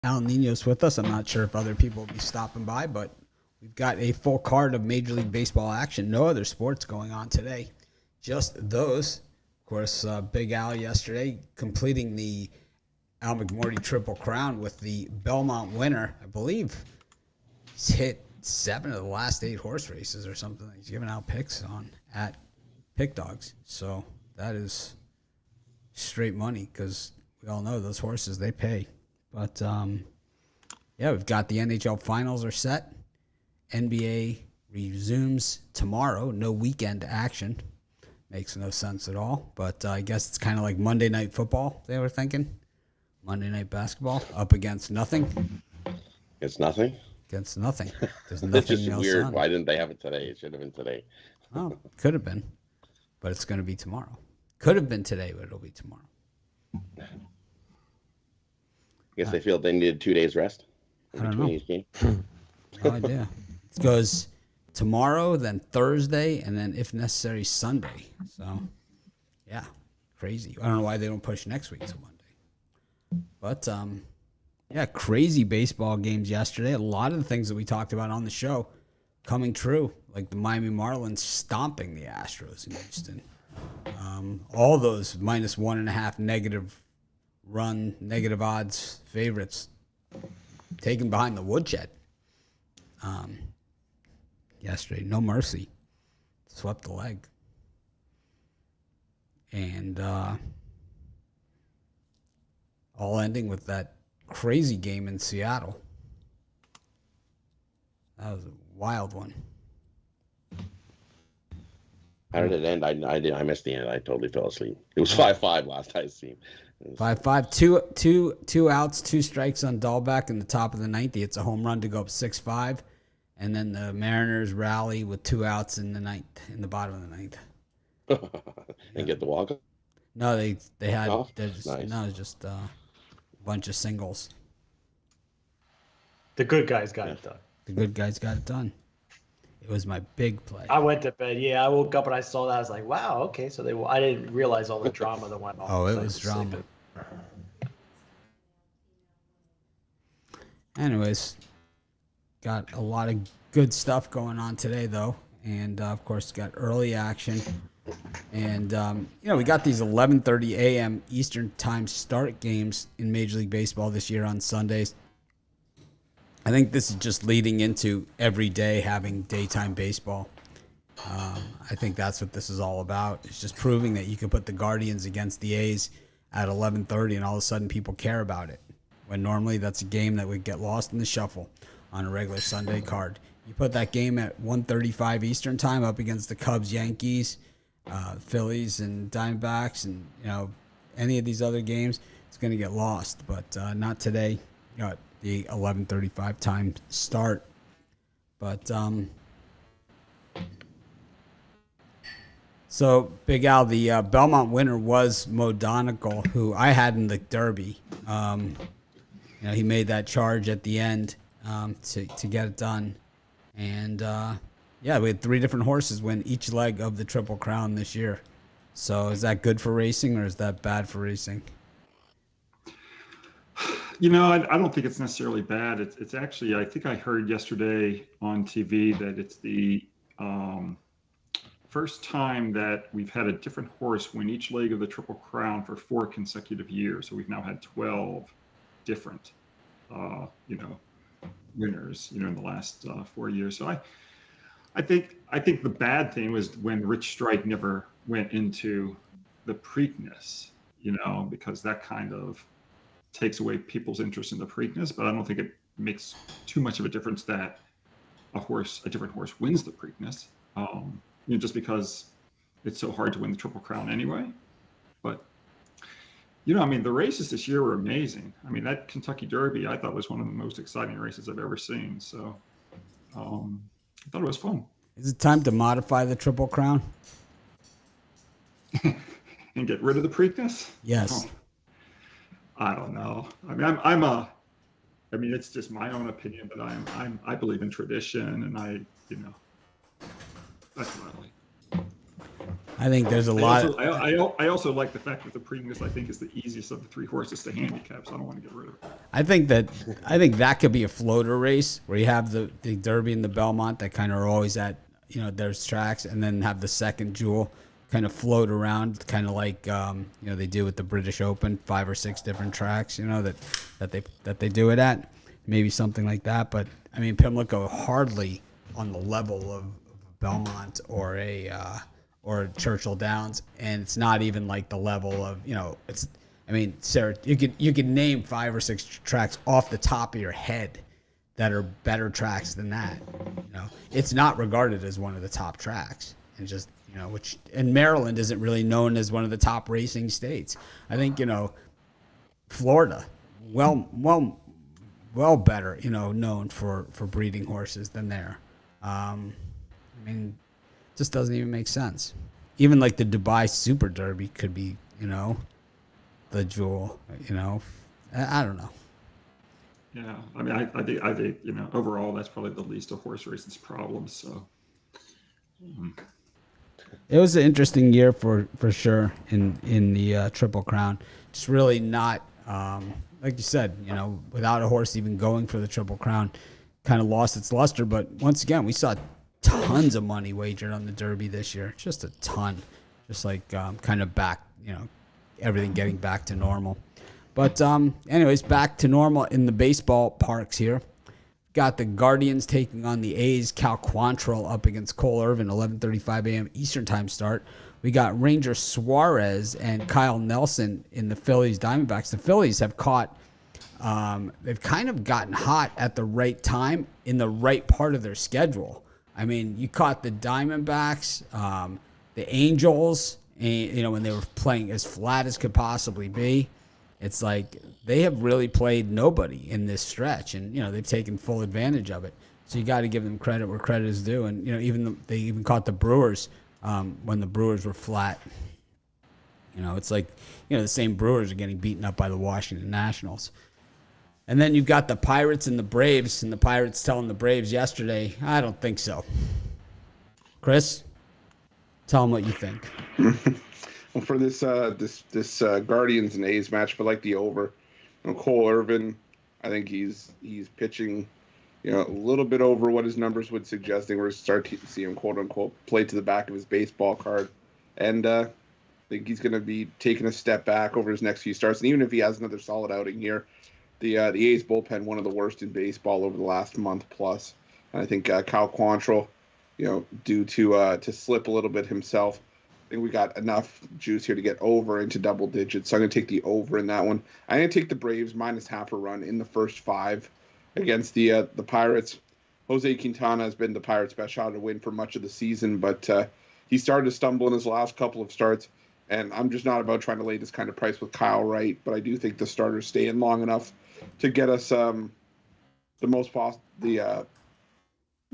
Al Nino's with us. I'm not sure if other people will be stopping by, but we've got a full card of Major League Baseball action. No other sports going on today, just those. Of course, Big Al yesterday completing the Al McMorty Triple Crown with the Belmont winner. I believe he's hit 7 of the last 8 horse races or something. He's giving out picks on at Pick Dogs. So that is straight money because we all know those horses, they pay. But, yeah, we've got the NHL finals are set. NBA resumes tomorrow. No weekend action. Makes no sense at all. But I guess it's kind of like Monday Night Football, they were thinking. Monday Night Basketball up against nothing. It's nothing? Against nothing. There's It's nothing just else weird. on. Why didn't they have it today? It should have been today. Oh, could have been. But it's going to be tomorrow. Could have been today, but it'll be tomorrow. I guess they feel they needed 2 days rest I don't between know. each game. No idea. It goes tomorrow, then Thursday, and then, if necessary, Sunday. So, yeah, crazy. I don't know why they don't push next week to Monday. But, yeah, crazy baseball games yesterday. A lot of the things that we talked about on the show coming true, like the Miami Marlins stomping the Astros in Houston. All those -1.5 negative odds favorites taken behind the woodshed. Yesterday, no mercy, swept the leg, and all ending with that crazy game in Seattle. That was a wild one. How did it end? I missed the end. I totally fell asleep. It was 5-5 last I seen. 5-5, two outs, 2 strikes on Dahlbeck in the top of the ninth. It's a home run to go up 6-5, and then the Mariners rally with 2 outs in the ninth, in the bottom of the ninth. And get the walk. No, they had Nice. no, it was just a bunch of singles. The good guys got it done. The good guys got it done. It was my big play. I went to bed. Yeah, I woke up and I saw that. I was like, wow, okay. So I didn't realize all the drama that went on. Oh, it So I was drama. sleeping. Anyways, got a lot of good stuff going on today, though. And, of course, got early action. And, we got these 11:30 a.m. Eastern time start games in Major League Baseball this year on Sundays. I think this is just leading into every day having daytime baseball. I think that's what this is all about. It's just proving that you can put the Guardians against the A's at 11:30 and all of a sudden people care about it. When normally that's a game that would get lost in the shuffle on a regular Sunday card. You put that game at 1:35 Eastern time up against the Cubs, Yankees, Phillies, and Diamondbacks, and any of these other games, it's going to get lost. But not today. The 11:35 time start. But so Big Al, the Belmont winner was Mo Donegal, who I had in the Derby. He made that charge at the end to get it done, and we had 3 different horses win each leg of the Triple Crown this year. So is that good for racing or is that bad for racing? I don't think it's necessarily bad. It's actually, I think I heard yesterday on TV that it's the first time that we've had a different horse win each leg of the Triple Crown for 4 consecutive years. So we've now had 12 different, winners, in the last 4 years. So I think the bad thing was when Rich Strike never went into the Preakness, because that kind of takes away people's interest in the Preakness, but I don't think it makes too much of a difference that a different horse wins the Preakness, just because it's so hard to win the Triple Crown anyway. But, the races this year were amazing. That Kentucky Derby, I thought was one of the most exciting races I've ever seen. So I thought it was fun. Is it time to modify the Triple Crown? And get rid of the Preakness? Yes. I don't know. It's just my own opinion, but I believe in tradition, and that's what I like. I think there's a I lot. also, I also like the fact that the Preakness, I think, is the easiest of the 3 horses to handicap, so I don't want to get rid of it. I think that could be a floater race where you have the Derby and the Belmont that kind of are always at, there's tracks, and then have the second jewel kind of float around, kind of like they do with the British Open, 5 or 6 different tracks, that they do it at, maybe something like that. But I mean, Pimlico hardly on the level of Belmont or or Churchill Downs, and it's not even like the level of it's. I mean, Sarah, you could name 5 or 6 tracks off the top of your head that are better tracks than that. It's not regarded as one of the top tracks, and just which, and Maryland isn't really known as one of the top racing states. I think Florida, well better known for breeding horses than there. I mean, it just doesn't even make sense. Even like the Dubai Super Derby could be the jewel. I don't know. Yeah, I mean, I think overall that's probably the least of horse racing's problems. So, It was an interesting year for sure in the Triple Crown. Just really not like you said, without a horse even going for the Triple Crown, kind of lost its luster. But once again, we saw tons of money wagered on the Derby this year, just a ton. Just like kind of back, everything getting back to normal. But anyways, back to normal in the baseball parks here. Got the Guardians taking on the A's. Cal Quantrill up against Cole Irvin, 11:35 a.m. Eastern time start. We got Ranger Suarez and Kyle Nelson in the Phillies Diamondbacks. The Phillies have they've kind of gotten hot at the right time in the right part of their schedule. I mean, you caught the Diamondbacks, the Angels, and, when they were playing as flat as could possibly be. It's like they have really played nobody in this stretch, and they've taken full advantage of it. So you got to give them credit where credit is due. And they even caught the Brewers when the Brewers were flat. It's like the same Brewers are getting beaten up by the Washington Nationals. And then you've got the Pirates and the Braves, and the Pirates telling the Braves yesterday, I don't think so. Chris, tell them what you think. Well, for this Guardians and A's match, but like the over, Cole Irvin, I think he's pitching, a little bit over what his numbers would suggest. We're going to start to see him, quote unquote, play to the back of his baseball card, and I think he's going to be taking a step back over his next few starts. And even if he has another solid outing here, the A's bullpen, one of the worst in baseball over the last month plus. And I think Kyle Quantrill, due to slip a little bit himself. I think we got enough juice here to get over into double digits. So I'm going to take the over in that one. I'm going to take the Braves minus half a run in the first 5 against the Pirates. Jose Quintana has been the Pirates' best shot to win for much of the season, but he started to stumble in his last couple of starts. And I'm just not about trying to lay this kind of price with Kyle Wright, but I do think the starters stay in long enough to get us the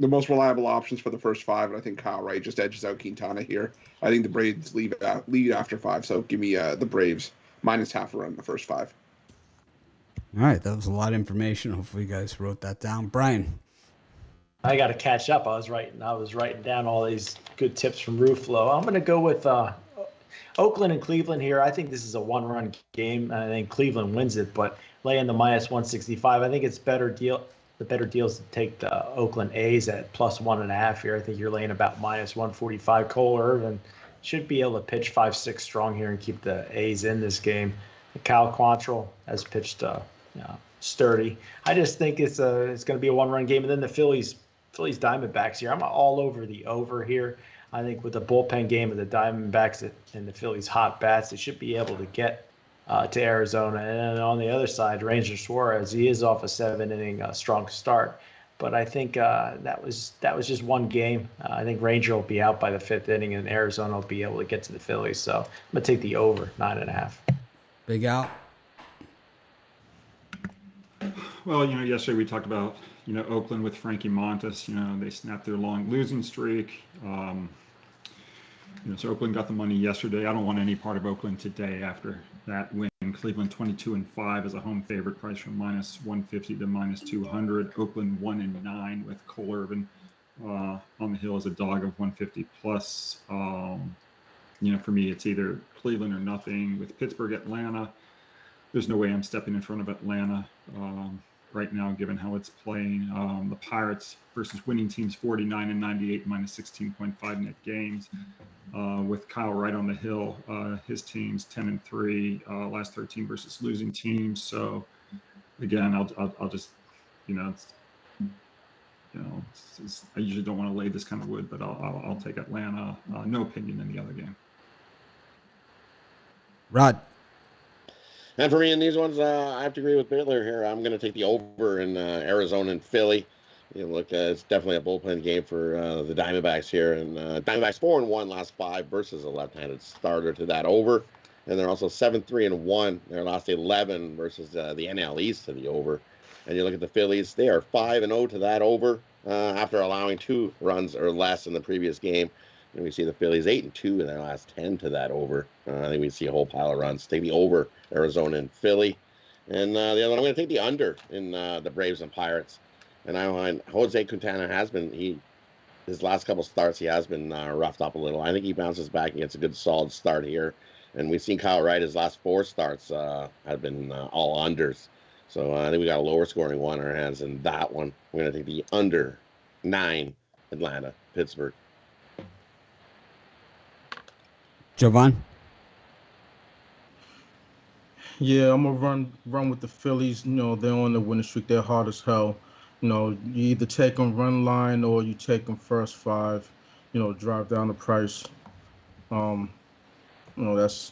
most reliable options for the first 5, and I think Kyle Wright just edges out Quintana here. I think the Braves lead after 5, so give me the Braves minus half a run in the first 5. All right, that was a lot of information. Hopefully you guys wrote that down. Brian. I got to catch up. I was writing down all these good tips from Ruflo. I'm going to go with Oakland and Cleveland here. I think this is a 1-run game. I think Cleveland wins it, but laying the minus 165, I think it's better deal. The better deals to take the Oakland A's at plus 1.5 here. I think you're laying about minus 145. Cole Irvin should be able to pitch 5-6 strong here and keep the A's in this game. Cal Quantrill has pitched sturdy. I just think it's going to be a 1-run game. And then the Phillies Diamondbacks here. I'm all over the over here. I think with the bullpen game of the Diamondbacks and the Phillies hot bats, they should be able to get to Arizona. And then on the other side, Ranger Suarez, he is off a 7-inning strong start. But I think that was just one game. I think Ranger will be out by the 5th inning, and Arizona will be able to get to the Phillies. So I'm going to take the over, 9.5. Big out. well, yesterday we talked about, Oakland with Frankie Montas. They snapped their long losing streak. So Oakland got the money yesterday. I don't want any part of Oakland today after that win. Cleveland 22-5 as a home favorite, price from minus 150 to minus 200. Oakland 1-9 with Cole Irvin on the hill as a dog of 150 plus. for me, it's either Cleveland or nothing. With Pittsburgh, Atlanta, there's no way I'm stepping in front of Atlanta right now, given how it's playing. The Pirates versus winning teams 49 and 98 minus 16.5 net games. With Kyle Wright on the hill, his team's 10 and 3, last 13 versus losing teams. So again, I'll just, I usually don't want to lay this kind of wood, but I'll take Atlanta. No opinion in the other game. Rod. And for me in these ones, I have to agree with Bittler here. I'm going to take the over in Arizona and Philly. Look, it's definitely a bullpen game for the Diamondbacks here. And Diamondbacks 4-1 last 5 versus a left-handed starter to that over. And they're also 7-3-1 their last 11 versus the NL East to the over. And you look at the Phillies, they are 5-0 to that over after allowing 2 runs or less in the previous game. And we see the Phillies 8-2 in their last 10 to that over. I think we see a whole pile of runs. Take the over, Arizona and Philly. And the other one, I'm going to take the under in the Braves and Pirates. And I find Jose Quintana his last couple starts, he has been roughed up a little. I think he bounces back and gets a good solid start here. And we've seen Kyle Wright, his last 4 starts have been all unders. So I think we got a lower scoring one in our hands in that one. We're going to take the under 9, Atlanta, Pittsburgh. Jovan? Yeah, I'm gonna run with the Phillies. They're on the winning streak. They're hard as hell. You either take them run line or you take them first 5. Drive down the price. That's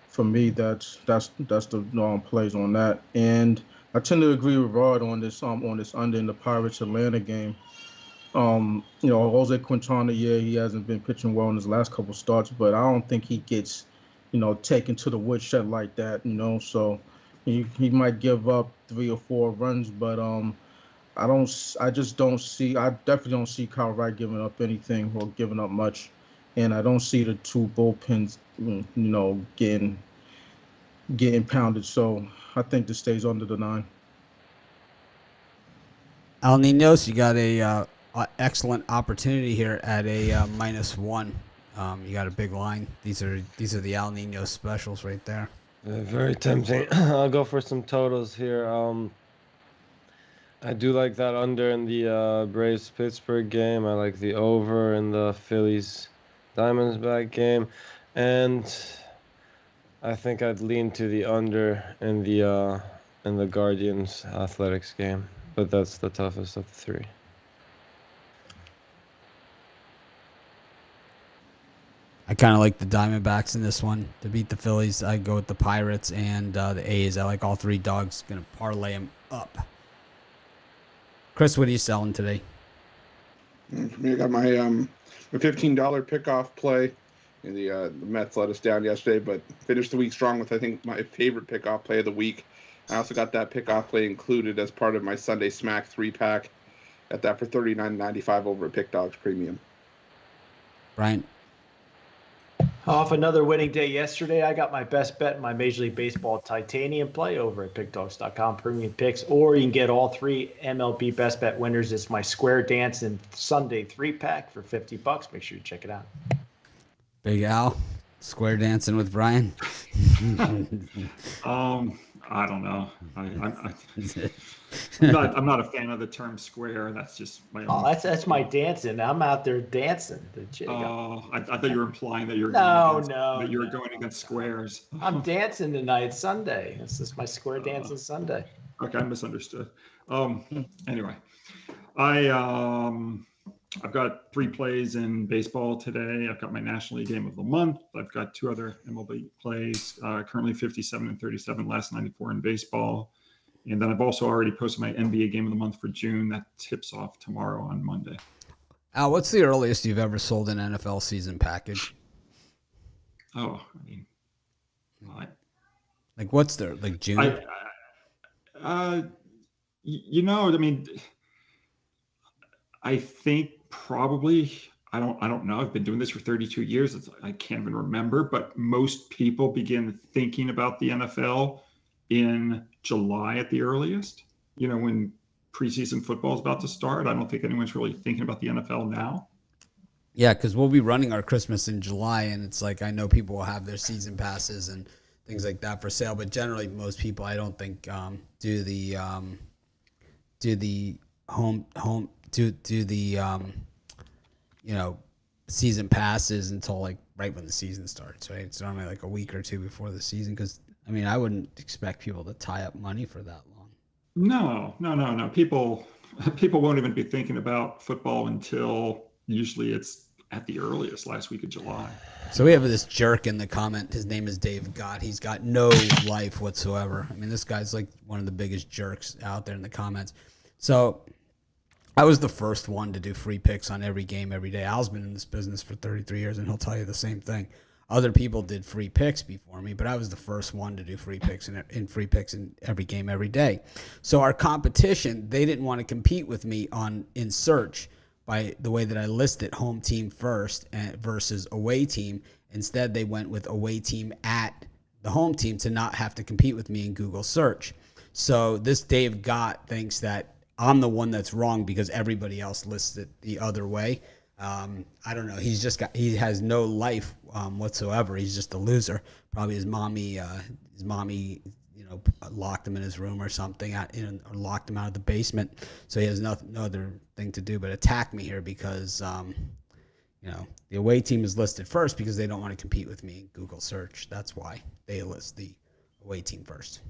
for me. That's the plays on that. And I tend to agree with Rod on this under in the Pirates Atlanta game. Jose Quintana, he hasn't been pitching well in his last couple starts, but I don't think he gets, taken to the woodshed like that, so he might give up 3 or 4 runs, but I definitely don't see Kyle Wright giving up anything or giving up much. And I don't see the 2 bullpens, getting pounded. So I think this stays under the 9. Al Ninos, you got a excellent opportunity here at a -1. You got a big line. These are the Al Nino specials right there. Very tempting. I'll go for some totals here. I do like that under in the Braves Pittsburgh game. I like the over in the Phillies Diamondback game, and I think I'd lean to the under in the Guardians Athletics game. But that's the toughest of the 3. I kind of like the Diamondbacks in this one to beat the Phillies. I go with the Pirates and the A's. I like all 3 dogs. Going to parlay them up. Chris, what are you selling today? For me, I got my $15 pickoff play. And the Mets let us down yesterday, but finished the week strong with, I think, my favorite pickoff play of the week. I also got that pickoff play included as part of my Sunday Smack 3-pack. Got that for $39.95 over at Pick Dogs Premium. Brian? Off another winning day yesterday, I got my best bet in my Major League Baseball Titanium play over at PickDogs.com Premium Picks, or you can get all 3 MLB best bet winners. It's my Square Dance and Sunday 3-pack for $50. Make sure you check it out. Big Al, square dancing with Brian. I don't know. I'm not a fan of the term square. That's just my own. Oh, that's my dancing. I'm out there dancing. I thought you were implying that you're going against squares. I'm dancing tonight, Sunday. This is my square dancing Sunday. Okay, I misunderstood. Anyway, I've got 3 plays in baseball today. I've got my National League game of the month. I've got 2 other MLB plays, currently 57 and 37, last 94 in baseball. And then I've also already posted my NBA game of the month for June. That tips off tomorrow on Monday. Al, what's the earliest you've ever sold an NFL season package? Oh, I mean, like what's there? Like June? I think probably, I don't know. I've been doing this for 32 years. I can't even remember, but most people begin thinking about the NFL in July at the earliest, when preseason football is about to start. I don't think anyone's really thinking about the NFL now. Yeah, because we'll be running our Christmas in July, and it's like I know people will have their season passes and things like that for sale, but generally most people I don't think do the home do the you know, season passes until like right when the season starts, right? It's normally like a week or two before the season because I mean I wouldn't expect people to tie up money for that long. No. People won't even be thinking about football until usually it's at the earliest last week of July. So we have this jerk in the comment. His name is Dave Gott. He's got no life whatsoever. I mean, this guy's like one of the biggest jerks out there in the comments. So I was the first one to do free picks on every game every day. Al's been in this business for 33 years, and he'll tell you the same thing. Other people did free picks before me, but I was the first one to do free picks in free picks in every game every day. So our competition, they didn't want to compete with me in search by the way that I listed home team first versus away team. Instead, they went with away team at the home team to not have to compete with me in Google search. So this Dave Gott thinks that I'm the one that's wrong because everybody else lists it the other way. I don't know. He has no life whatsoever. He's just a loser. Probably his mommy, locked him in his room or something, or locked him out of the basement. So he has no other thing to do but attack me here because, the away team is listed first because they don't want to compete with me in Google search. That's why they list the away team first.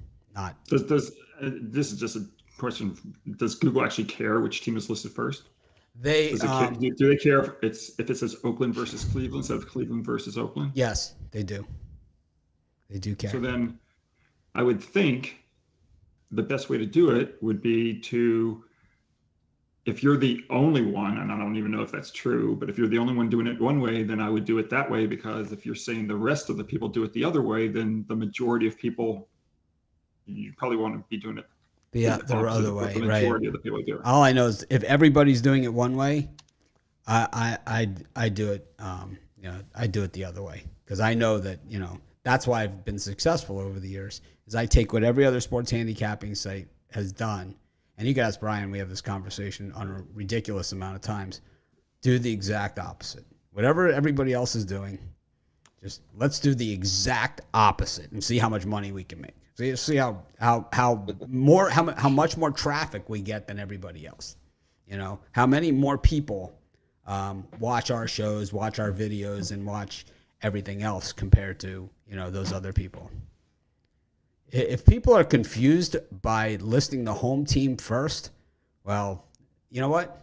This is just a question. Does Google actually care which team is listed first? Do they care if it says Oakland versus Cleveland instead of Cleveland versus Oakland? Yes, they do. They do care. So then I would think the best way to do it would be if you're the only one, and I don't even know if that's true, but if you're the only one doing it one way, then I would do it that way, because if you're saying the rest of the people do it the other way, then the majority of people, you probably want to be doing it the other way, the right? majority of the people do it. All I know is if everybody's doing it one way, I do it. I do it the other way because I know that that's why I've been successful over the years. Is I take what every other sports handicapping site has done, and you can ask Brian. We have this conversation on a ridiculous amount of times. Do the exact opposite. Whatever everybody else is doing, just let's do the exact opposite and see how much money we can make. See how much more traffic we get than everybody else. How many more people watch our shows, watch our videos, and watch everything else compared to those other people. If people are confused by listing the home team first, well, you know what?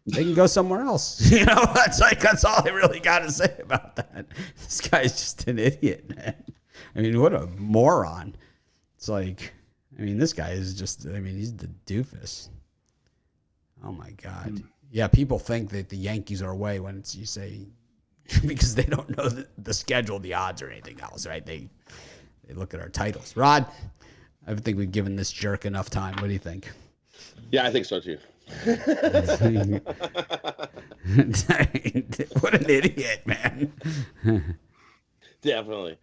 They can go somewhere else. That's all I really got to say about that. This guy's just an idiot, man. I mean, what a moron. It's like, this guy is just, he's the doofus. Oh my God. Yeah, people think that the Yankees are away when you say, because they don't know the schedule, the odds, or anything else, right? They look at our titles. Rod, I think we've given this jerk enough time. What do you think? Yeah, I think so too. What an idiot, man. Definitely.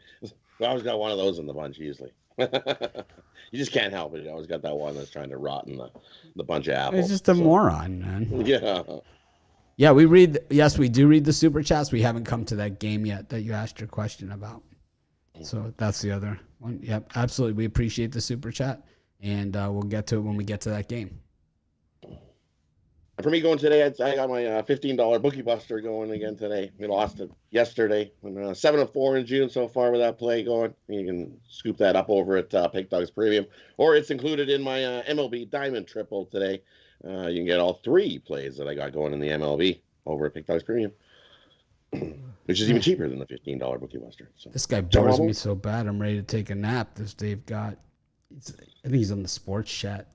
We always got one of those in the bunch usually. You just can't help it. You always got that one that's trying to rot in the bunch of apples. It's just a moron, man. Yeah. Yeah, we do read the super chats. We haven't come to that game yet that you asked your question about. So that's the other one. Yep, absolutely. We appreciate the super chat, and we'll get to it when we get to that game. For me going today, I got my $15 bookie buster going again today. We lost it yesterday. 7-4 in June so far with that play going. You can scoop that up over at Pig Dogs Premium, or it's included in my MLB Diamond Triple today. You can get all 3 plays that I got going in the MLB over at Pig Dogs Premium, which is even cheaper than the $15 bookie buster. So, this guy bores me so bad. I'm ready to take a nap. This Dave Gott. I think he's on the sports chat.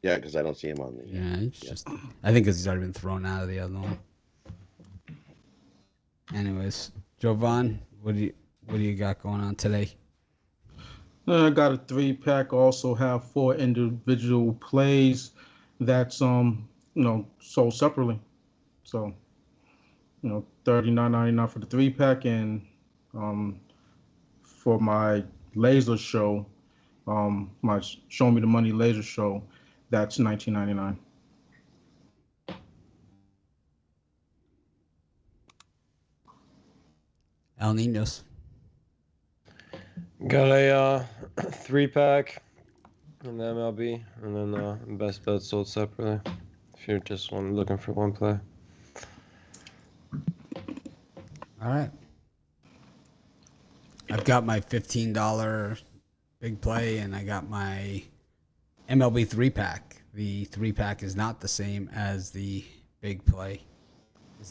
Yeah, because I don't see him on the. Yeah, it's just. I think because he's already been thrown out of the other one. Anyways, Jovan, what do you got going on today? I got a 3-pack. Also have 4 individual plays that's sold separately. So, $39.99 for the 3-pack, and for my laser show, my Show Me the Money laser show, that's $19.99. El Ninos. Got a 3-pack in the MLB, and then best bet sold separately. If you're just looking for one play. All right. I've got my $15 big play, and I got my MLB 3-pack. The 3-pack is not the same as the big play.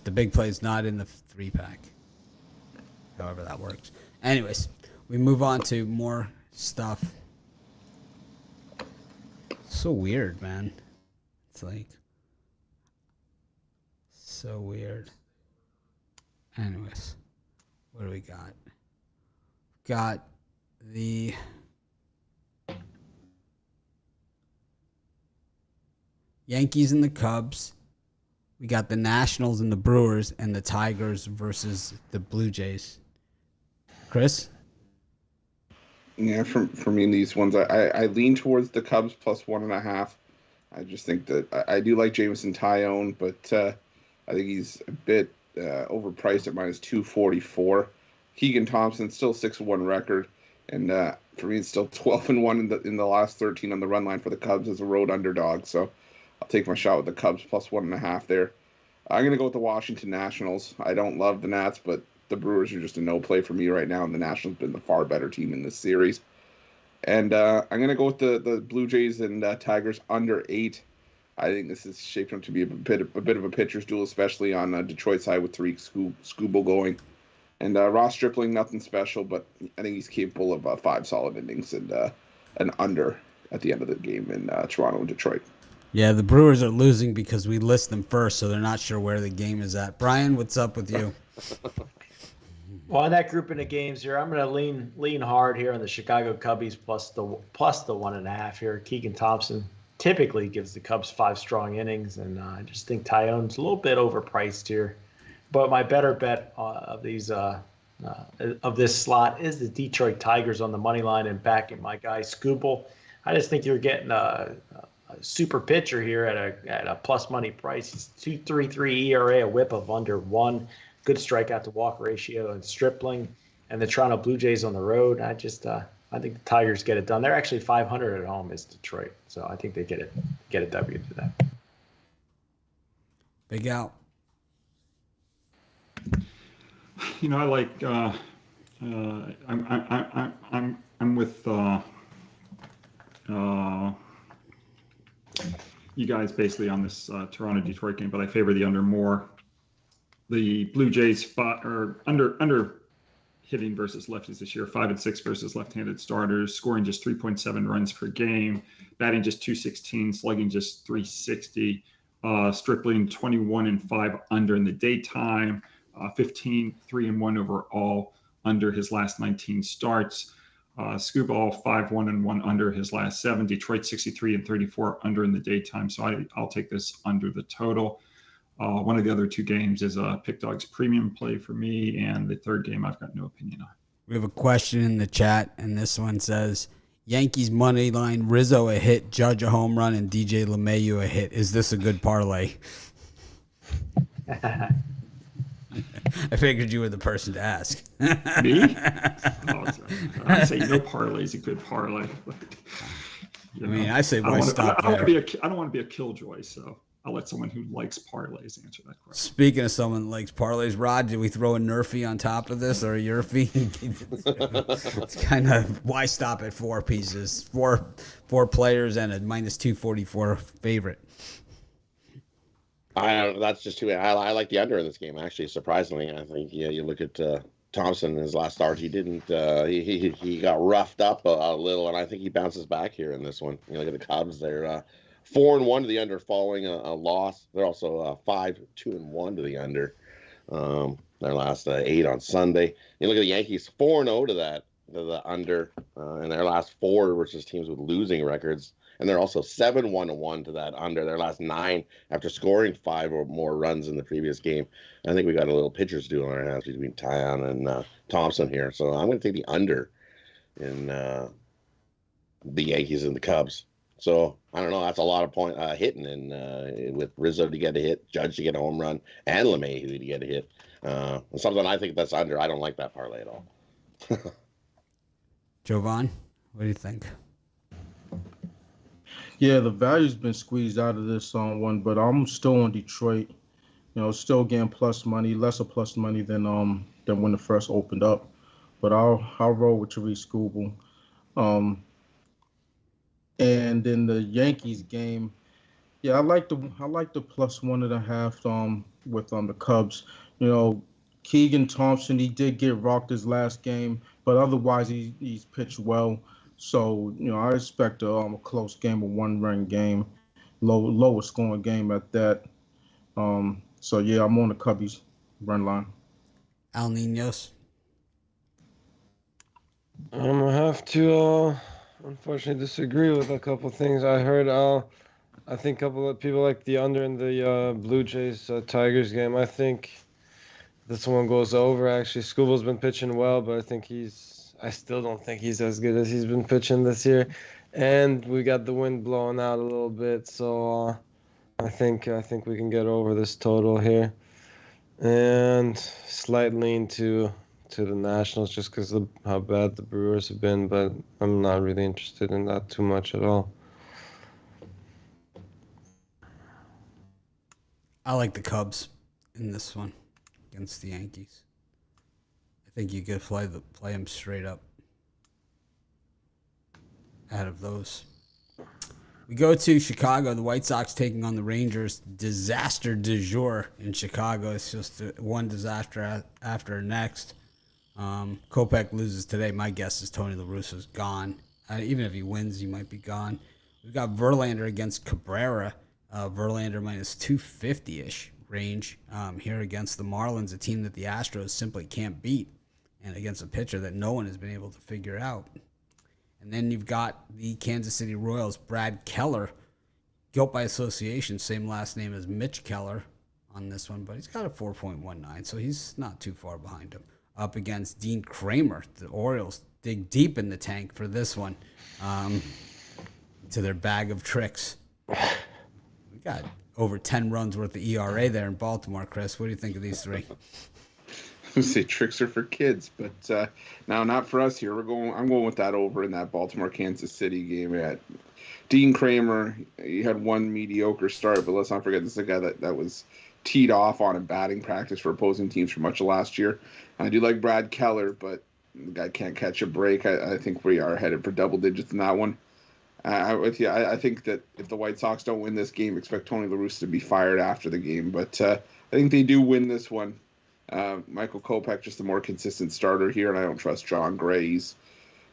The big play is not in the 3-pack. However that works. Anyways, we move on to more stuff. So weird, man. It's like so weird. Anyways, what do we got? Got the Yankees and the Cubs. We got the Nationals and the Brewers, and the Tigers versus the Blue Jays. Chris? Yeah, for me in these ones, I lean towards the Cubs plus 1.5. I just think that I do like Jameson Tyone, but I think he's a bit overpriced at minus 244. Keegan Thompson still 6-1 record, and for me it's still 12-1 in the last 13 on the run line for the Cubs as a road underdog. So I'll take my shot with the Cubs plus 1.5 there. I'm gonna go with the Washington Nationals. I don't love the Nats, but the Brewers are just a no play for me right now, and the Nationals have been the far better team in this series. And I'm going to go with the Blue Jays and Tigers under 8. I think this is shaped up to be a bit of a pitcher's duel, especially on Detroit side with Tariq Skubal going. And Ross Stripling, nothing special, but I think he's capable of 5 solid innings and an under at the end of the game in Toronto and Detroit. Yeah, the Brewers are losing because we list them first, so they're not sure where the game is at. Brian, what's up with you? Well, in that grouping of games here, I'm going to lean hard here on the Chicago Cubbies plus the 1.5 here. Keegan Thompson typically gives the Cubs 5 strong innings, and I just think Tyone's a little bit overpriced here. But my better bet of this slot is the Detroit Tigers on the money line and backing my guy Skubal. I just think you're getting a super pitcher here at a plus money price. He's 2.33 ERA, a WHIP of under 1. Good strikeout to walk ratio, and Stripling and the Toronto Blue Jays on the road. I think the Tigers get it done. They're actually 500 at home is Detroit, so I think they get a W to that. Big out. You know, I like. I'm with you guys basically on this Toronto Detroit game, but I favor the under more. The Blue Jays spot or under hitting versus lefties this year, 5-6 versus left-handed starters, scoring just 3.7 runs per game, batting just 216, slugging just 360, Stripling 21-5 under in the daytime, 15-3-1 overall under his last 19 starts. Skubal 5-1-1 under his last 7. Detroit 63-34 under in the daytime. So I'll take this under the total. One of the other 2 games is a Pick Dogs premium play for me, and the third game I've got no opinion on. We have a question in the chat, and this one says, Yankees money line, Rizzo a hit, Judge a home run, and DJ LeMahieu a hit. Is this a good parlay? I figured you were the person to ask. Me? I say no parlay is a good parlay. I say why stop there? I don't want to be a killjoy, so I'll let someone who likes parlays answer that question. Speaking of someone who likes parlays, Rod, did we throw a Nerfy on top of this or a Yerfy? It's kind of why stop at 4 pieces, four players and a minus 244 favorite. That's just too bad. I like the under in this game, actually, surprisingly. I think you look at Thompson in his last start, he didn't he got roughed up a little, and I think he bounces back here in this one. You look at the Cubs, they're 4-1 to the under following a loss. They're also 5-2-1 to the under. Their last 8 on Sunday. You look at the Yankees, 4-0 to the under in their last 4 versus teams with losing records. And they're also 7-1-1 to that under their last 9 after scoring 5 or more runs in the previous game. I think we got a little pitcher's duel on our hands between Tyon and Thompson here. So I'm going to take the under in the Yankees and the Cubs. So I don't know. That's a lot of hitting, and with Rizzo to get a hit, Judge to get a home run, and LeMahieu to get a hit. Something I think that's under. I don't like that parlay at all. Jovan, what do you think? Yeah, the value's been squeezed out of this one, but I'm still on Detroit. Still getting plus money, lesser plus money than when it first opened up. But I'll roll with Tariq Skubal. And in the Yankees game, yeah, I like the plus 1.5 with the Cubs. Keegan Thompson, he did get rocked his last game, but otherwise he's pitched well. So I expect a close game, a one-run game, lower scoring game at that. So yeah, I'm on the Cubbies run line. Al Ninos. I'm gonna have to unfortunately disagree with a couple things I heard. I think a couple of people like the under in the Blue Jays Tigers game. I think this one goes over. Actually, Scubal's been pitching well, but I still don't think he's as good as he's been pitching this year. And we got the wind blowing out a little bit, so I think we can get over this total here. And slight lean to the Nationals just because of how bad the Brewers have been, but I'm not really interested in that too much at all. I like the Cubs in this one against the Yankees. I think you could play them straight up out of those. We go to Chicago. The White Sox taking on the Rangers. Disaster du jour in Chicago. It's just one disaster after next. Kopech loses today. My guess is Tony La Russa's gone. Even if he wins, he might be gone. We've got Verlander against Cabrera. Verlander minus 250-ish range here against the Marlins, a team that the Astros simply can't beat, and against a pitcher that no one has been able to figure out. And then you've got the Kansas City Royals, Brad Keller, guilt by association, same last name as Mitch Keller on this one, but he's got a 4.19, so he's not too far behind him. Up against Dean Kramer. The Orioles dig deep in the tank for this one to their bag of tricks. We got over 10 runs worth of ERA there in Baltimore, Chris. What do you think of these three? I would say tricks are for kids, but now not for us here. I'm going with that over in that Baltimore Kansas City game. At Dean Kramer, he had one mediocre start, but let's not forget this is a guy that was teed off on a batting practice for opposing teams for much of last year. I do like Brad Keller, but the guy can't catch a break. I think we are headed for double digits in that one. I think that if the White Sox don't win this game, expect Tony La Russa to be fired after the game. But I think they do win this one. Michael Kopech, just a more consistent starter here, and I don't trust John Gray. He's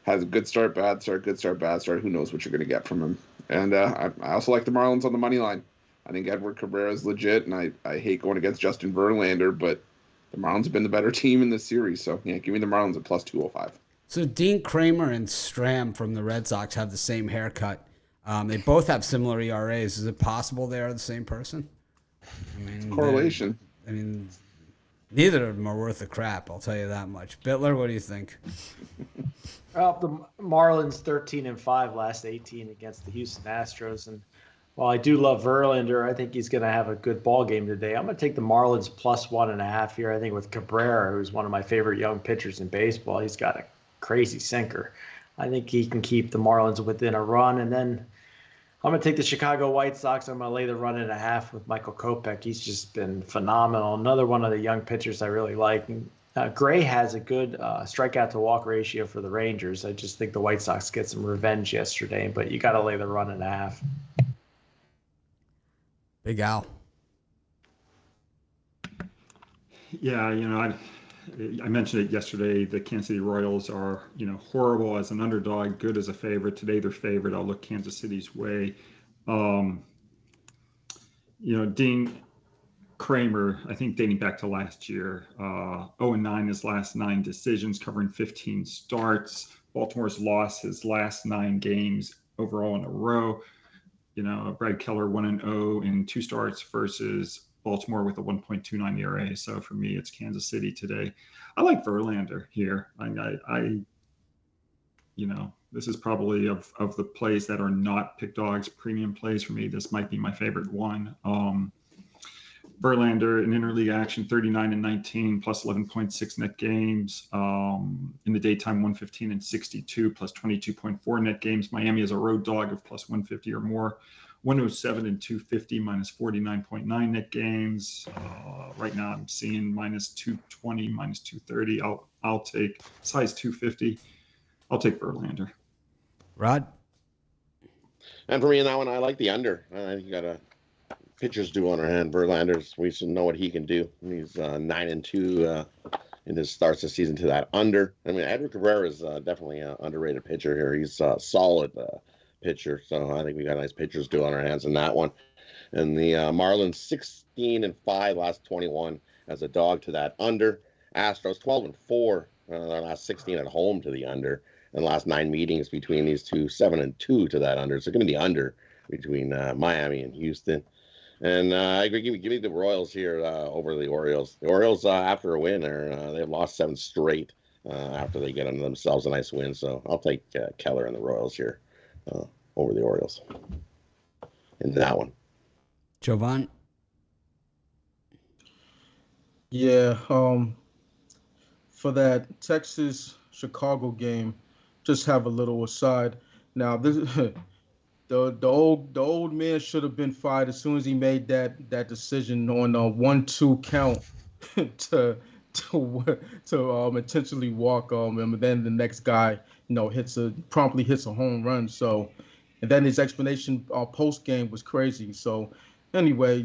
has a good start, bad start, good start, bad start. Who knows what you're going to get from him? And I also like the Marlins on the money line. I think Edward Cabrera is legit, and I hate going against Justin Verlander, but the Marlins have been the better team in this series. So, yeah, give me the Marlins at plus 205. So Dean Kramer and Stram from the Red Sox have the same haircut. They both have similar ERAs. Is it possible they are the same person? Correlation. Neither of them are worth a crap, I'll tell you that much. Bitler, what do you think? The Marlins 13-5 last 18 against the Houston Astros, and while I do love Verlander, I think he's going to have a good ball game today. I'm going to take the Marlins plus 1.5 here. I think with Cabrera, who's one of my favorite young pitchers in baseball, he's got a crazy sinker. I think he can keep the Marlins within a run, and then I'm going to take the Chicago White Sox. I'm going to lay the 1.5 with Michael Kopech. He's just been phenomenal. Another one of the young pitchers I really like. Gray has a good strikeout to walk ratio for the Rangers. I just think the White Sox get some revenge yesterday, but you got to lay the 1.5. Big Al. Yeah, I mentioned it yesterday. The Kansas City Royals are, horrible as an underdog, good as a favorite. Today they're favored. I'll look Kansas City's way. Dean Kramer, I think dating back to last year, 0-9 his last 9 decisions, covering 15 starts. Baltimore's lost his last 9 games overall in a row. Brad Keller 1-0 in 2 starts versus Baltimore with a 1.29 ERA. So for me, it's Kansas City today. I like Verlander here. This is probably of the plays that are not pick dogs, premium plays for me. This might be my favorite one. Verlander in interleague action, 39-19, plus 11.6 net games. In the daytime, 115-62, plus 22.4 net games. Miami is a road dog of plus 150 or more. 107-250, minus 49.9 net games. Right now, I'm seeing minus 220, minus 230. I'll take size 250. I'll take Verlander. Rod? And for me in that one, I like the under. I think you got a pitcher's due on our hand. Verlander's, we should know what he can do. He's 9-2 in his starts the season to that under. I mean, Edward Cabrera is definitely an underrated pitcher here. He's a solid pitcher, so I think we got a nice pitcher's due on our hands in that one. And the Marlins 16-5 last 21 as a dog to that under. Astros 12-4 their last 16 at home to the under. And the last 9 meetings between these two, 7-2 to that under. So give me the under between Miami and Houston. And I agree. Give me the Royals here over the Orioles. The Orioles, after a win, they've lost 7 straight after they get under themselves a nice win. So I'll take Keller and the Royals here over the Orioles in that one. Jovan? Yeah. For that Texas-Chicago game, just have a little aside. Now, this the old man should have been fired as soon as he made that decision on a 1-2 count to intentionally walk and then the next guy promptly hits a home run. So, and then his explanation post game was crazy. So anyway,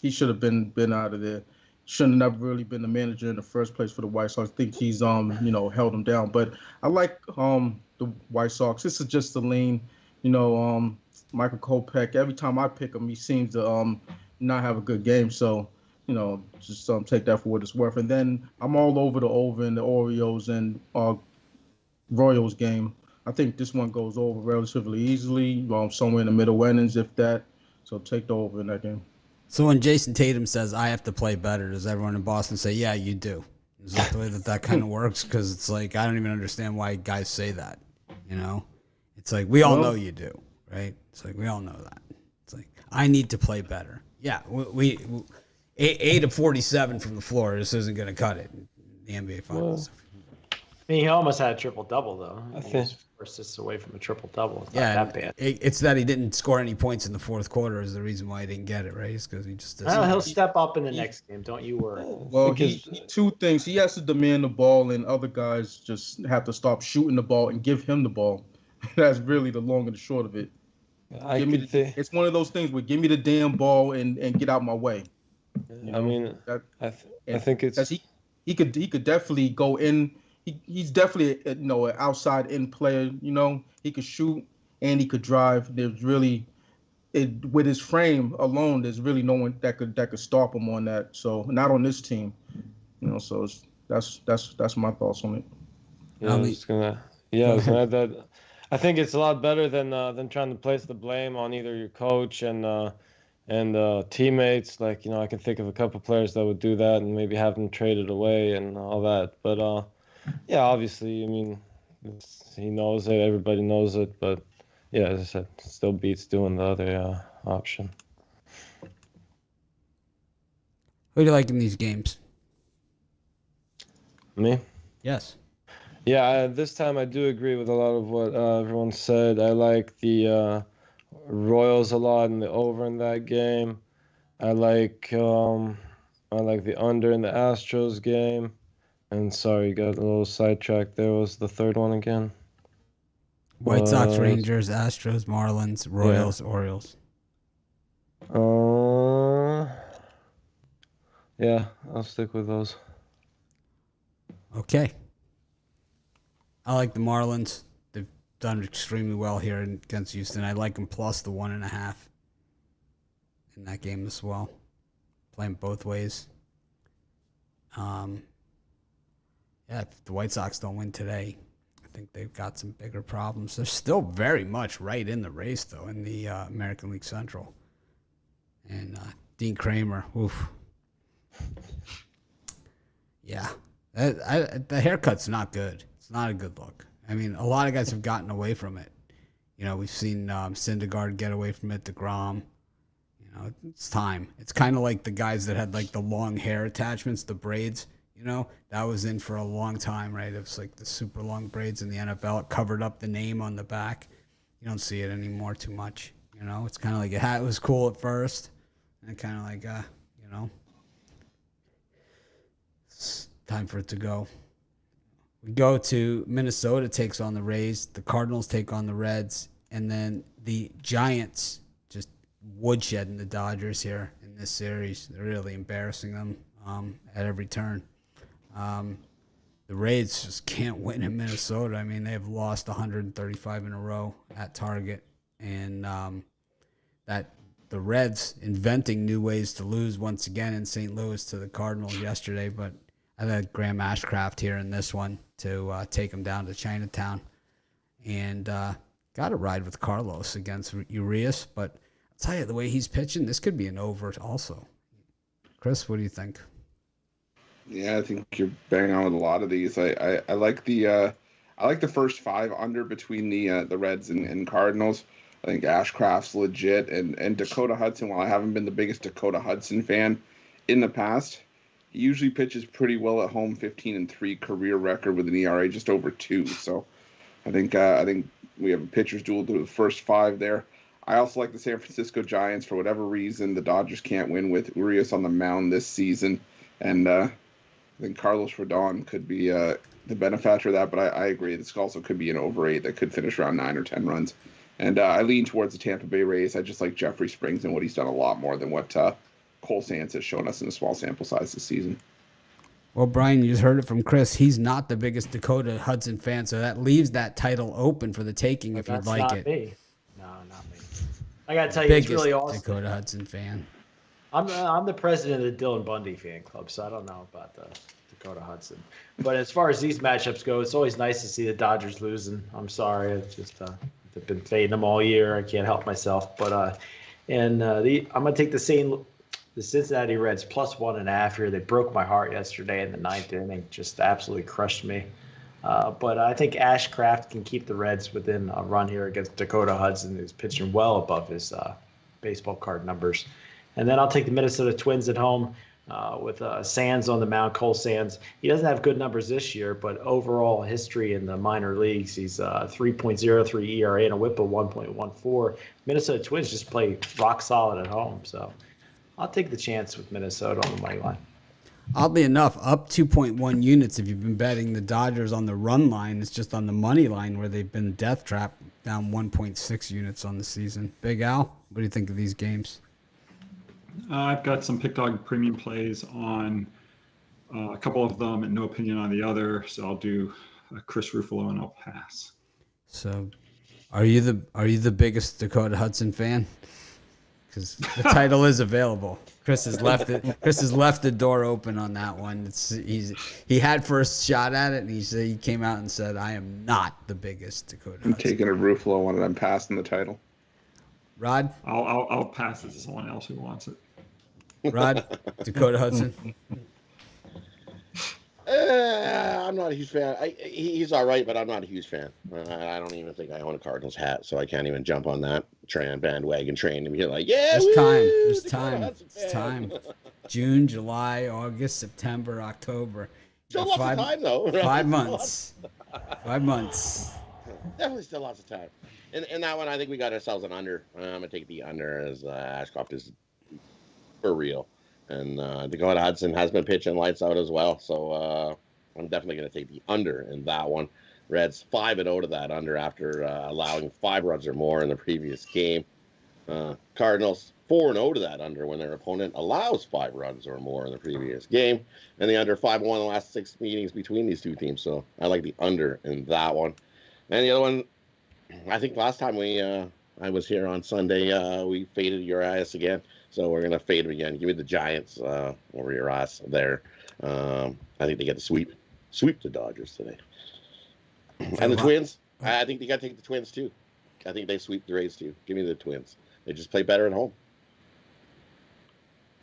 he should have been out of there. Shouldn't have never really been the manager in the first place for the White Sox. I think he's held them down. But I like the White Sox. This is just a lean. Michael Kopech. Every time I pick him, he seems to not have a good game. So, just take that for what it's worth. And then I'm all over the over in the Orioles and Royals game. I think this one goes over relatively easily, somewhere in the middle innings, if that. So take the over in that game. So when Jason Tatum says, I have to play better, does everyone in Boston say, yeah, you do? Is that the way that kind of works? Because it's like, I don't even understand why guys say that, It's like, we all know you do, right? It's like, we all know that. It's like, I need to play better. Yeah, we 8 of 47 from the floor. This isn't going to cut it in the NBA Finals. He almost had a triple-double, though. I He think. was 4 assists away from a triple-double. It's Yeah, not that bad. it's that he didn't score any points in the fourth quarter is the reason why he didn't get it, right? It's because he just doesn't. He'll step up in the next game. Don't you worry. Well, two things. He has to demand the ball, and other guys just have to stop shooting the ball and give him the ball. That's really the long and the short of it. It's one of those things where give me the damn ball and get out my way. I think it's he could definitely go in. He's definitely an outside in player. He could shoot and he could drive. There's really with his frame alone, there's really no one that could stop him on that. So not on this team. So that's my thoughts on it. I was gonna add that. I think it's a lot better than trying to place the blame on either your coach and teammates. Like, I can think of a couple players that would do that and maybe have them traded away and all that. But yeah, obviously, he knows it. Everybody knows it. But yeah, as I said, it still beats doing the other option. Who do you like in these games? Me? Yes. Yeah, this time I do agree with a lot of what everyone said. I like the Royals a lot and the over in that game. I like the under in the Astros game. And sorry, got a little sidetracked. There was the third one again. White Sox, Rangers, Astros, Marlins, Royals, Orioles. Yeah, I'll stick with those. Okay. I like the Marlins. They've done extremely well here against Houston. I like them plus the 1.5 in that game as well. Playing both ways. If the White Sox don't win today, I think they've got some bigger problems. They're still very much right in the race, though, in the American League Central. And Dean Kramer, oof. Yeah. The haircut's not good. It's not a good look. I mean, a lot of guys have gotten away from it. We've seen Syndergaard get away from it, DeGrom. It's time. It's kind of like the guys that had like the long hair attachments, the braids. That was in for a long time, right? It was like the super long braids in the NFL. It covered up the name on the back. You don't see it anymore too much. It's kind of like it was cool at first, and kind of like, it's time for it to go. We go to Minnesota takes on the Rays. The Cardinals take on the Reds, and then the Giants just woodshedding the Dodgers here in this series. They're really embarrassing them at every turn. The Rays just can't win in Minnesota. I mean, they've lost 135 in a row at Target, and that the Reds inventing new ways to lose once again in St. Louis to the Cardinals yesterday. But I had Graham Ashcraft here in this one to take them down to Chinatown, and got to ride with Carlos against Urias. But I'll tell you, the way he's pitching, this could be an over also. Chris, what do you think? Yeah, I think you're banging on with a lot of these. I like the first 5 under between the Reds and Cardinals. I think Ashcraft's legit, and Dakota Hudson. While I haven't been the biggest Dakota Hudson fan in the past, he usually pitches pretty well at home. 15-3 career record with an ERA just over 2. So I think we have a pitcher's duel to the first 5 there. I also like the San Francisco Giants for whatever reason. The Dodgers can't win with Urias on the mound this season, and I think Carlos Rodon could be the benefactor of that, but I agree. This also could be an over 8 that could finish around 9 or 10 runs. And I lean towards the Tampa Bay Rays. I just like Jeffrey Springs and what he's done a lot more than what Cole Sands has shown us in a small sample size this season. Well, Brian, you just heard it from Chris. He's not the biggest Dakota Hudson fan, so that leaves that title open for the taking if you'd like it. Me. No, not me. I got to tell you, Biggest it's really awesome. Dakota Hudson fan. I'm the president of the Dylan Bundy fan club, so I don't know about the Dakota Hudson. But as far as these matchups go, it's always nice to see the Dodgers losing. I'm sorry, it's just I've been fading them all year. I can't help myself. But I'm gonna take the Cincinnati Reds plus 1.5 here. They broke my heart yesterday in the 9th inning, just absolutely crushed me. But I think Ashcraft can keep the Reds within a run here against Dakota Hudson, who's pitching well above his baseball card numbers. And then I'll take the Minnesota Twins at home with Sands on the mound, Cole Sands. He doesn't have good numbers this year, but overall history in the minor leagues, he's 3.03 ERA and a whip of 1.14. Minnesota Twins just play rock solid at home. So I'll take the chance with Minnesota on the money line. Oddly enough, up 2.1 units if you've been betting the Dodgers on the run line. It's just on the money line where they've been death trap, down 1.6 units on the season. Big Al, what do you think of these games? I've got some pick dog premium plays on a couple of them and no opinion on the other. So I'll do Chris Ruffalo and I'll pass. So are you the biggest Dakota Hudson fan? Because the title is available. Chris has left the door open on that one. He had first shot at it, and he came out and said, "I am not the biggest Dakota Hudson." I'm taking a Ruffalo on it. I'm passing the title. Rod? I'll pass it to someone else who wants it. Rod, Dakota Hudson. I'm not a huge fan. He's all right, but I'm not a huge fan. I don't even think I own a Cardinals hat, so I can't even jump on that bandwagon train and be like, yeah, There's time. June, July, August, September, October. Still lots of time, though. Right? 5 months. 5 months. Definitely still lots of time. In that one, I think we got ourselves an under. I'm going to take the under as Ashcroft is for real. And Dakota Hudson has been pitching lights out as well. So I'm definitely going to take the under in that one. Reds 5-0 to that under after allowing 5 runs or more in the previous game. Cardinals 4-0 to that under when their opponent allows 5 runs or more in the previous game. And the under 5-1 the last 6 meetings between these two teams. So I like the under in that one. And the other one, I think last time I was here on Sunday, we faded Urias again. So we're going to fade him again. Give me the Giants over Urias there. I think they get the sweep the Dodgers today. And the Twins, I think they got to take the Twins too. I think they sweep the Rays too. Give me the Twins. They just play better at home.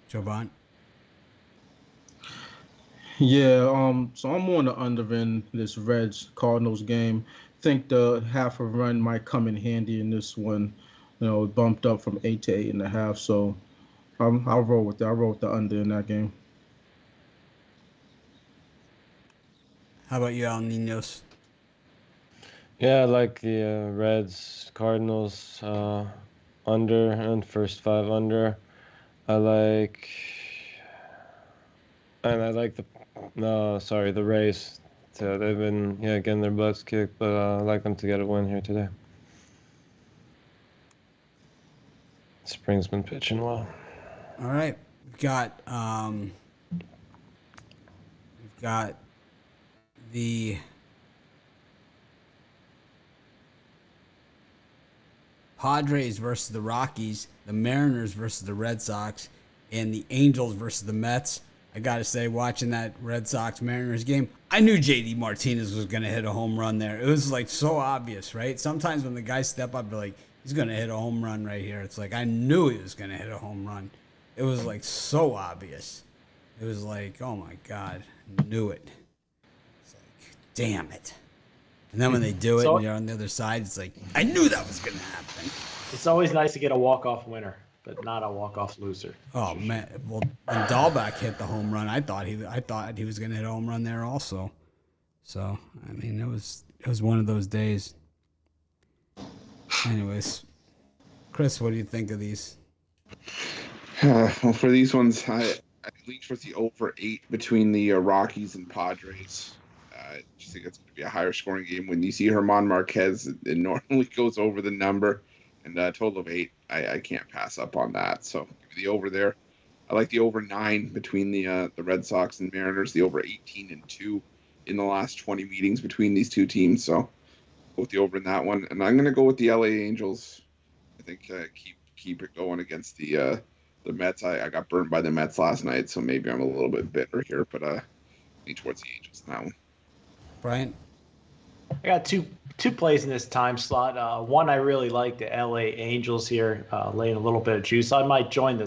Jovan? Yeah, so I'm on the under in this Reds-Cardinals game. Think the half a run might come in handy in this one. It bumped up from 8 to 8.5, so I'll roll with that. I'll roll with the under in that game. How about you, El Ninos? Yeah, I like the Reds, Cardinals under and first 5 under. I like the Rays. So they've been getting their butts kicked, but I like them to get a win here today. Spring's been pitching well. All right, we've got the Padres versus the Rockies, the Mariners versus the Red Sox, and the Angels versus the Mets. I got to say, watching that Red Sox-Mariners game, I knew J.D. Martinez was going to hit a home run there. It was, like, so obvious, right? Sometimes when the guys step up, they're like, he's going to hit a home run right here. It's like, I knew he was going to hit a home run. It was, like, so obvious. It was like, oh, my God, knew it. It's like, damn it. And then when they do it and you're on the other side, it's like, I knew that was going to happen. It's always nice to get a walk-off winner, but not a walk-off loser. Oh man! Well, when Dahlbeck hit the home run, I thought he was going to hit a home run there also. So I mean, it was one of those days. Anyways, Chris, what do you think of these? Well, for these ones, I lean towards the over 8 between the Rockies and Padres. I just think it's going to be a higher scoring game. When you see Herman Marquez, it normally goes over the number, and a total of 8. I can't pass up on that. So give me the over there. I like the over 9 between the Red Sox and Mariners. The over 18-2 in the last 20 meetings between these two teams. So go with the over in that one, and I'm going to go with the LA Angels. I think keep it going against the Mets. I got burned by the Mets last night, so maybe I'm a little bit bitter here, but lean towards the Angels in that one. Brian? I got two plays in this time slot. One, I really like the LA Angels here, laying a little bit of juice. I might join the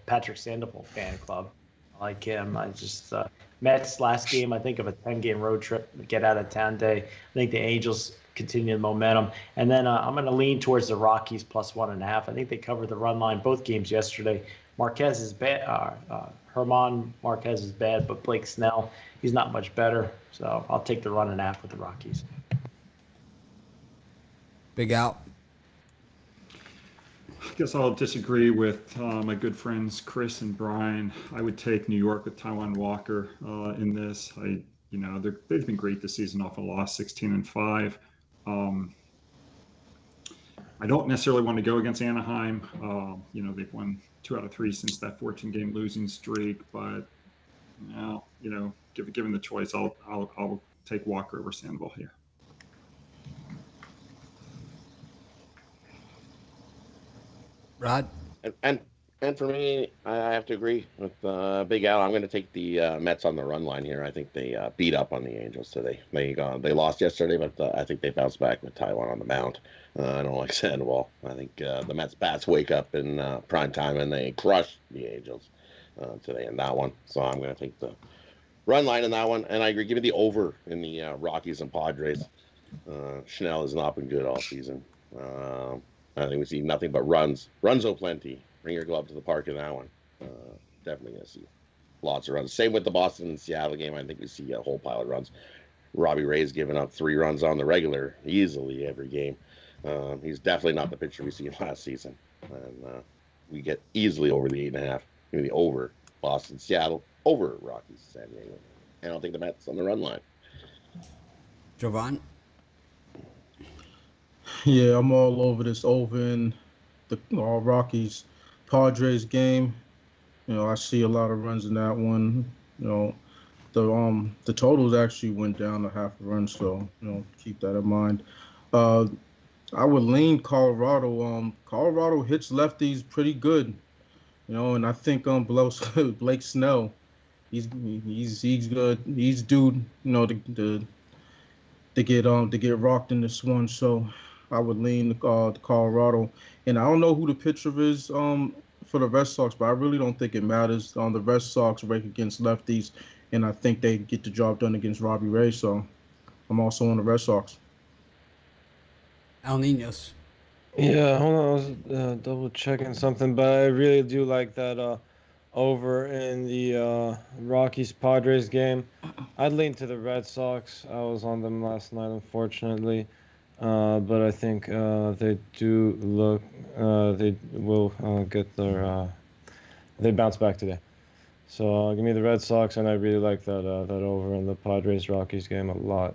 Patrick Sandoval fan club. I like him. I just Mets last game, I think of a 10-game road trip, get out of town day. I think the Angels continue the momentum. And then I'm going to lean towards the Rockies plus 1.5. I think they covered the run line both games yesterday. Marquez is bad. Herman Marquez is bad, but Blake Snell, he's not much better. So I'll take the 1.5 with the Rockies. Big out. I guess I'll disagree with my good friends Chris and Brian. I would take New York with Taijuan Walker in this. They've been great this season off a loss, 16-5. I don't necessarily want to go against Anaheim. They've won 2 out of 3 since that 14-game losing streak. But given the choice, I'll take Walker over Sandoval here. Rod? And for me, I have to agree with Big Al. I'm going to take the Mets on the run line here. I think they beat up on the Angels today. They lost yesterday, but I think they bounced back with Taijuan on the mound. I don't like Sandoval. I think the Mets bats wake up in prime time and they crush the Angels today in that one. So I'm going to take the run line in that one. And I agree. Give me the over in the Rockies and Padres. Schnell has not been good all season. I think we see nothing but runs. Runs plenty. Bring your glove to the park in that one. Definitely going to see lots of runs. Same with the Boston and Seattle game. I think we see a whole pile of runs. Robbie Ray's given up 3 runs on the regular easily every game. He's definitely not the pitcher we seen last season. And we get easily over the 8.5. Maybe over Boston, Seattle, over Rockies, San Diego. I don't think the Mets on the run line. Jovan? Yeah, I'm all over this over in the Rockies Padres game. I see a lot of runs in that one. The totals actually went down to half a run, so keep that in mind. I would lean Colorado. Colorado hits lefties pretty good, and I think Blake Snell, he's good. He's due, to get rocked in this one. So I would lean the Colorado, and I don't know who the pitcher is for the Red Sox, but I really don't think it matters. The Red Sox rake against lefties, and I think they get the job done against Robbie Ray. So I'm also on the Red Sox. El Ninos? Yeah, hold on. I was double checking something, but I really do like that over in the Rockies Padres game. I'd lean to the Red Sox. I was on them last night, unfortunately, but I think they do look. They will get their. They bounce back today. So give me the Red Sox, and I really like that over in the Padres Rockies game a lot.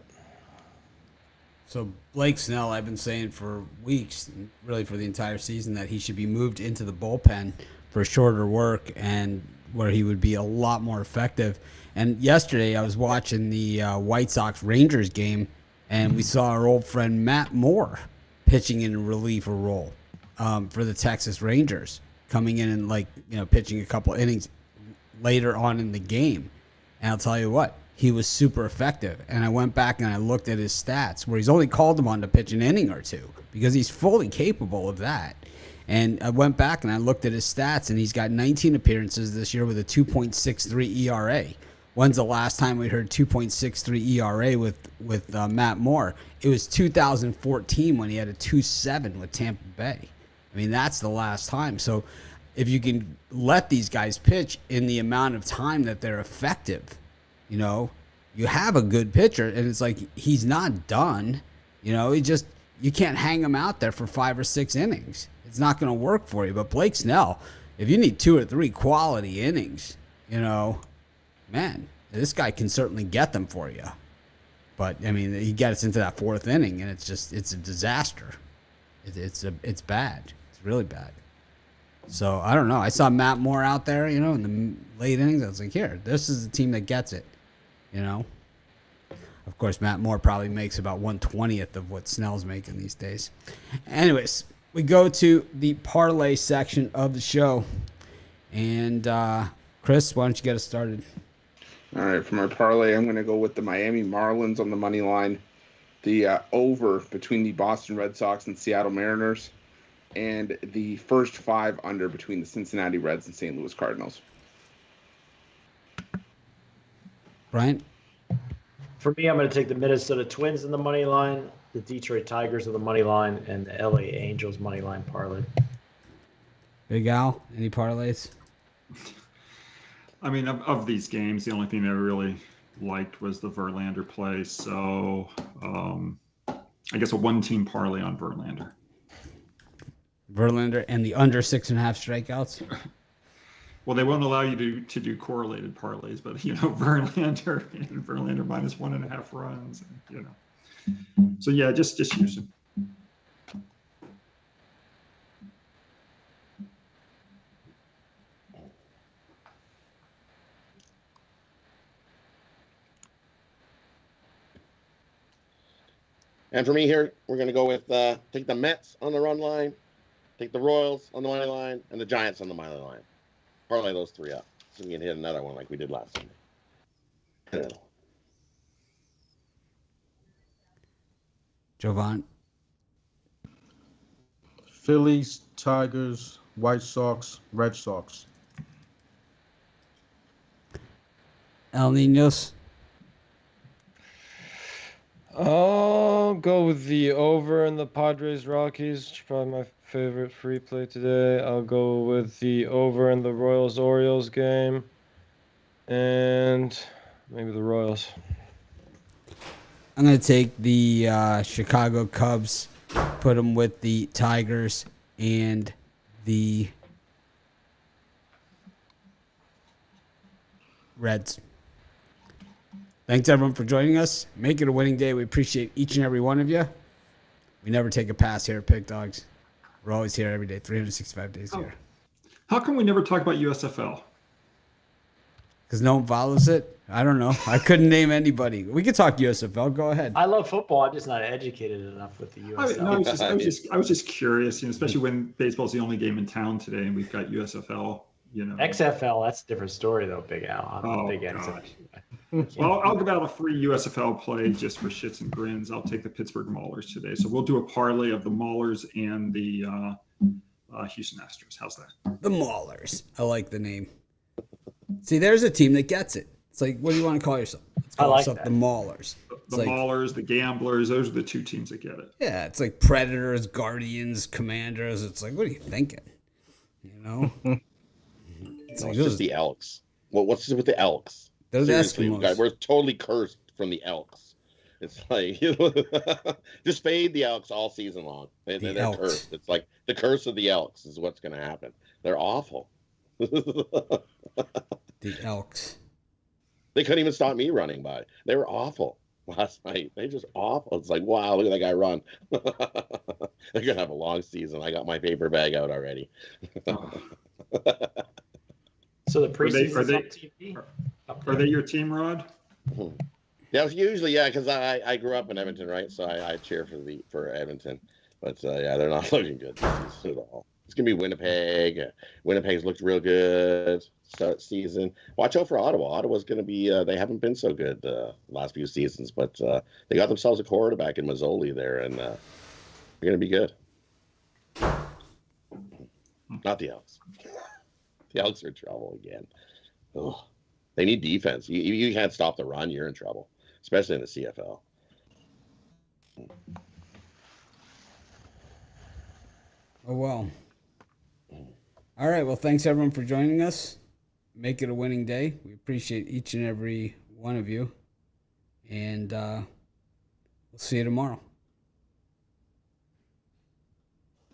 So Blake Snell, I've been saying for weeks, really for the entire season, that he should be moved into the bullpen for shorter work and where he would be a lot more effective. And yesterday I was watching the White Sox Rangers game, and we saw our old friend Matt Moore pitching in a reliever role for the Texas Rangers, coming in and pitching a couple innings later on in the game. And I'll tell you what, he was super effective. And I went back and I looked at his stats where he's only called him on to pitch an inning or two because he's fully capable of that. And I went back and I looked at his stats, and he's got 19 appearances this year with a 2.63 ERA. When's the last time we heard 2.63 ERA with Matt Moore? It was 2014 when he had a 2.7 with Tampa Bay. I mean, that's the last time. So if you can let these guys pitch in the amount of time that they're effective, you have a good pitcher, and it's like he's not done. You can't hang him out there for 5 or 6 innings. It's not going to work for you. But Blake Snell, if you need 2 or 3 quality innings, man, this guy can certainly get them for you. But I mean, he gets into that 4th inning, and it's a disaster. It's bad. It's really bad. So I don't know. I saw Matt Moore out there, in the late innings. I was like, here, this is the team that gets it. Of course, Matt Moore probably makes about 1/20th of what Snell's making these days. Anyways, we go to the parlay section of the show. And Chris, why don't you get us started? All right, for my parlay, I'm going to go with the Miami Marlins on the money line, the over between the Boston Red Sox and Seattle Mariners, and the first 5 under between the Cincinnati Reds and St. Louis Cardinals. Brian? For me, I'm going to take the Minnesota Twins in the money line, the Detroit Tigers of the money line, and the LA Angels money line parlay. Big Al, any parlays? I mean, of these games, the only thing that I really liked was the Verlander play. So I guess a 1-team parlay on Verlander. Verlander and the under 6.5 strikeouts? Well, they won't allow you to do correlated parlays, but Verlander and Verlander minus 1.5 runs, So yeah, just use them. And for me here, we're going to go with take the Mets on the run line, take the Royals on the money line, and the Giants on the money line. Parlay those 3 up so we can hit another one like we did last Sunday. Jovan? Phillies, Tigers, White Sox, Red Sox. El Ninos? I'll go with the over in the Padres Rockies. It's probably my favorite free play today. I'll go with the over in the Royals Orioles game, and maybe the Royals. I'm going to take the Chicago Cubs, put them with the Tigers and the Reds. Thanks, everyone, for joining us. Make it a winning day. We appreciate each and every one of you. We never take a pass here at Pick Dogs. We're always here every day, 365 days a year. How come we never talk about USFL? Because no one follows it? I don't know. I couldn't name anybody. We could talk USFL. Go ahead. I love football. I'm just not educated enough with the USFL. I was just curious, especially when baseball's the only game in town today, and we've got USFL. XFL, that's a different story, though, Big Al. I'm a big XFL. Well, I'll give out a free USFL play just for shits and grins. I'll take the Pittsburgh Maulers today. So we'll do a parlay of the Maulers and the Houston Astros. How's that? The Maulers. I like the name. See, there's a team that gets it. It's like, what do you want to call yourself? Let's call yourself the Maulers. the like, Maulers, the Gamblers, those are the two teams that get it. yeah, it's like Predators, Guardians, Commanders. It's like, what are you thinking? You know? It's No, like, it's just the Elks. What's with the Elks? They're the Seriously, Eskimos. guys, we're totally cursed from the Elks. It's like, just fade the Elks all season long. They're Elks. cursed. It's like the curse of the Elks is what's going to happen. They're awful. The Elks. They couldn't even stop me running by. They were awful last night. They just awful. It's like, wow, look at that guy run. They're gonna have a long season. I got my paper bag out already. So the preseason's are they- on TV? Are they your team, Rod? Yeah, usually, yeah, because I grew up in Edmonton, right? So I cheer for Edmonton, but yeah, they're not looking good this season at all. It's gonna be Winnipeg. Winnipeg's looked real good start season. Watch out for Ottawa. Ottawa's gonna be. They haven't been so good the last few seasons, but they got themselves a quarterback in Mazzoli there, and they're gonna be good. Not the Elks. The Elks are in trouble again. Ugh. They need defense. You can't stop the run, you're in trouble, especially in the CFL. Oh, well. All right. Well, thanks, everyone, for joining us. Make it a winning day. We appreciate each and every one of you. And we'll see you tomorrow.